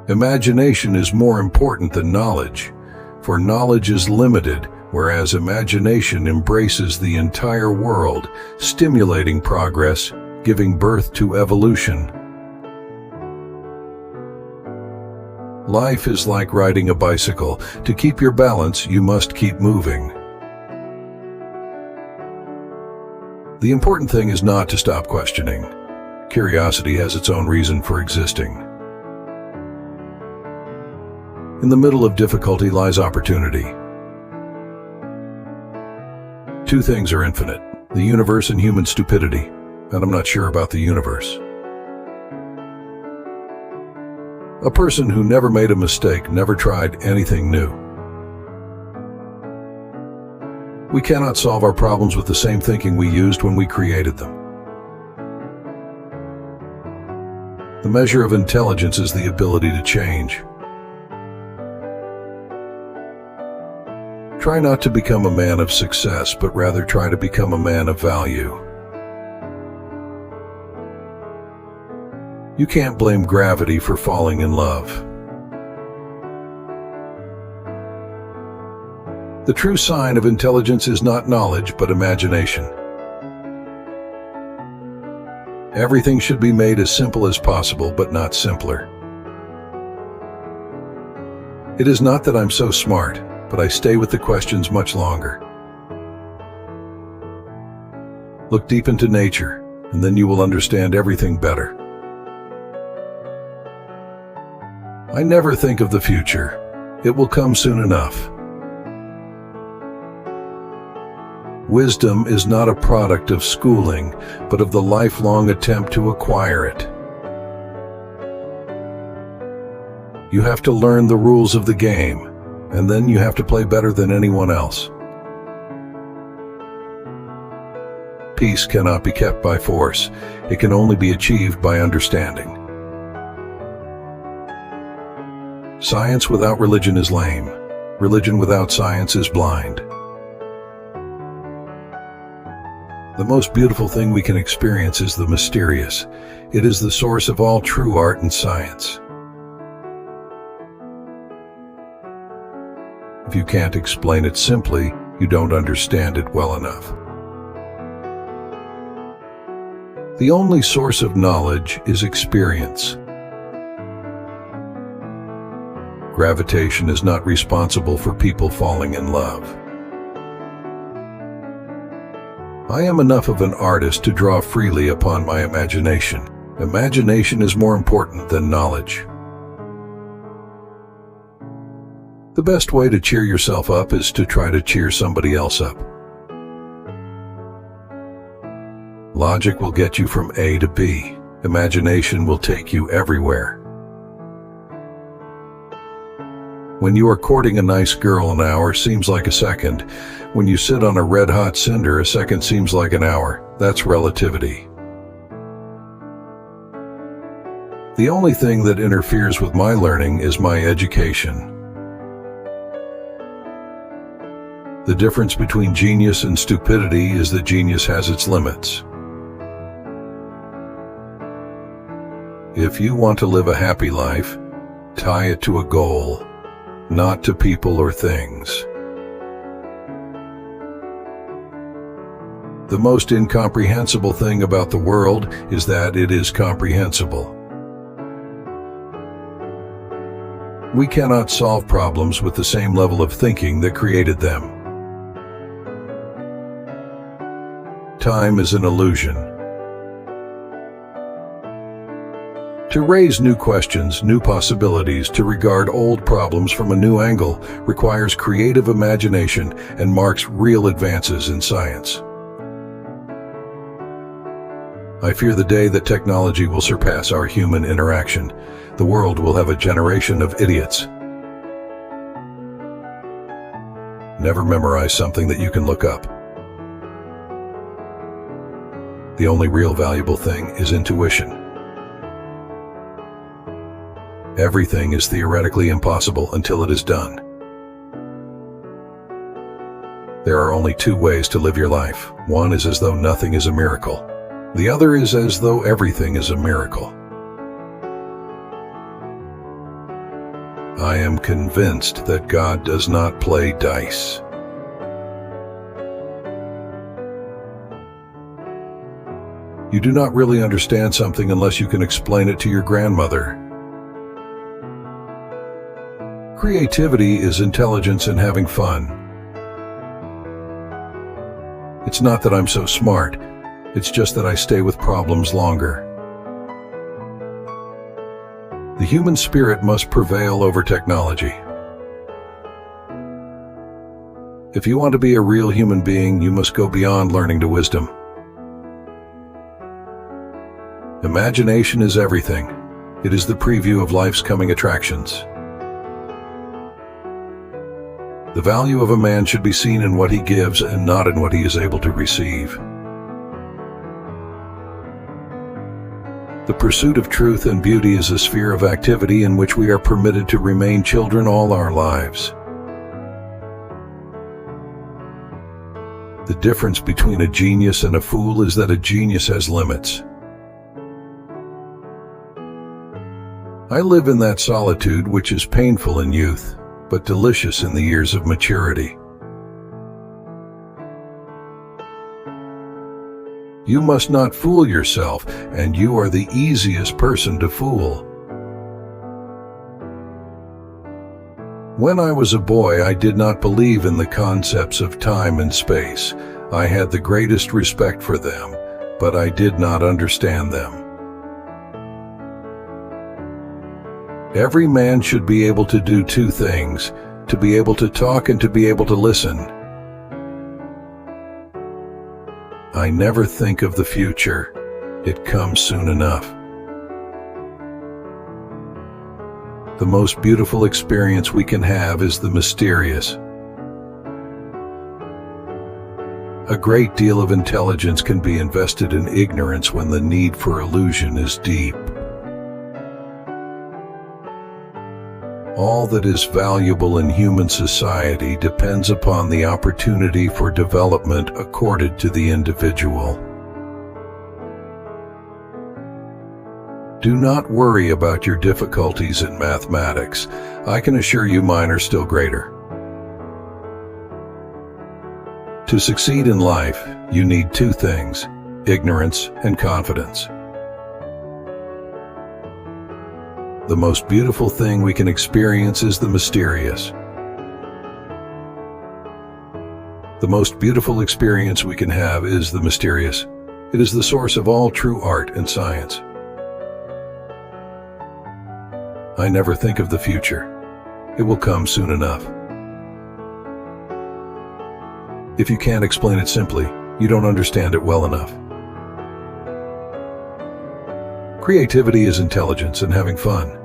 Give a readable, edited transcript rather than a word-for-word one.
Imagination is more important than knowledge, for knowledge is limited, whereas imagination embraces the entire world, stimulating progress, giving birth to evolution. Life is like riding a bicycle. To keep your balance, you must keep moving. The important thing is not to stop questioning. Curiosity has its own reason for existing. In the middle of difficulty lies opportunity. Two things are infinite: the universe and human stupidity. And I'm not sure about the universe. A person who never made a mistake never tried anything new. We cannot solve our problems with the same thinking we used when we created them. The measure of intelligence is the ability to change. Try not to become a man of success, but rather try to become a man of value. You can't blame gravity for falling in love. The true sign of intelligence is not knowledge, but imagination. Everything should be made as simple as possible, but not simpler. It is not that I'm so smart, but I stay with the questions much longer. Look deep into nature, and then you will understand everything better. I never think of the future. It will come soon enough. Wisdom is not a product of schooling, but of the lifelong attempt to acquire it. You have to learn the rules of the game, and then you have to play better than anyone else. Peace cannot be kept by force. It can only be achieved by understanding. Science without religion is lame. Religion without science is blind. The most beautiful thing we can experience is the mysterious. It is the source of all true art and science. If you can't explain it simply, you don't understand it well enough. The only source of knowledge is experience. Gravitation is not responsible for people falling in love. I am enough of an artist to draw freely upon my imagination. Imagination is more important than knowledge. The best way to cheer yourself up is to try to cheer somebody else up. Logic will get you from A to B. Imagination will take you everywhere. When you are courting a nice girl, an hour seems like a second. When you sit on a red-hot cinder, a second seems like an hour. That's relativity. The only thing that interferes with my learning is my education. The difference between genius and stupidity is that genius has its limits. If you want to live a happy life, tie it to a goal, not to people or things. The most incomprehensible thing about the world is that it is comprehensible. We cannot solve problems with the same level of thinking that created them. Time is an illusion. To raise new questions, new possibilities, to regard old problems from a new angle requires creative imagination and marks real advances in science. I fear the day that technology will surpass our human interaction. The world will have a generation of idiots. Never memorize something that you can look up. The only real valuable thing is intuition. Everything is theoretically impossible until it is done. There are only two ways to live your life. One is as though nothing is a miracle. The other is as though everything is a miracle. I am convinced that God does not play dice. You do not really understand something unless you can explain it to your grandmother. Creativity is intelligence and having fun. It's not that I'm so smart, it's just that I stay with problems longer. The human spirit must prevail over technology. If you want to be a real human being, you must go beyond learning to wisdom. Imagination is everything. It is the preview of life's coming attractions. The value of a man should be seen in what he gives and not in what he is able to receive. The pursuit of truth and beauty is a sphere of activity in which we are permitted to remain children all our lives. The difference between a genius and a fool is that a genius has limits. I live in that solitude which is painful in youth, but delicious in the years of maturity. You must not fool yourself, and you are the easiest person to fool. When I was a boy, I did not believe in the concepts of time and space. I had the greatest respect for them, but I did not understand them. Every man should be able to do two things, to be able to talk and to be able to listen. I never think of the future. It comes soon enough. The most beautiful experience we can have is the mysterious. A great deal of intelligence can be invested in ignorance when the need for illusion is deep. All that is valuable in human society depends upon the opportunity for development accorded to the individual. Do not worry about your difficulties in mathematics. I can assure you mine are still greater. To succeed in life, you need two things: ignorance and confidence. The most beautiful thing we can experience is the mysterious. The most beautiful experience we can have is the mysterious. It is the source of all true art and science. I never think of the future. It will come soon enough. If you can't explain it simply, you don't understand it well enough. Creativity is intelligence and having fun.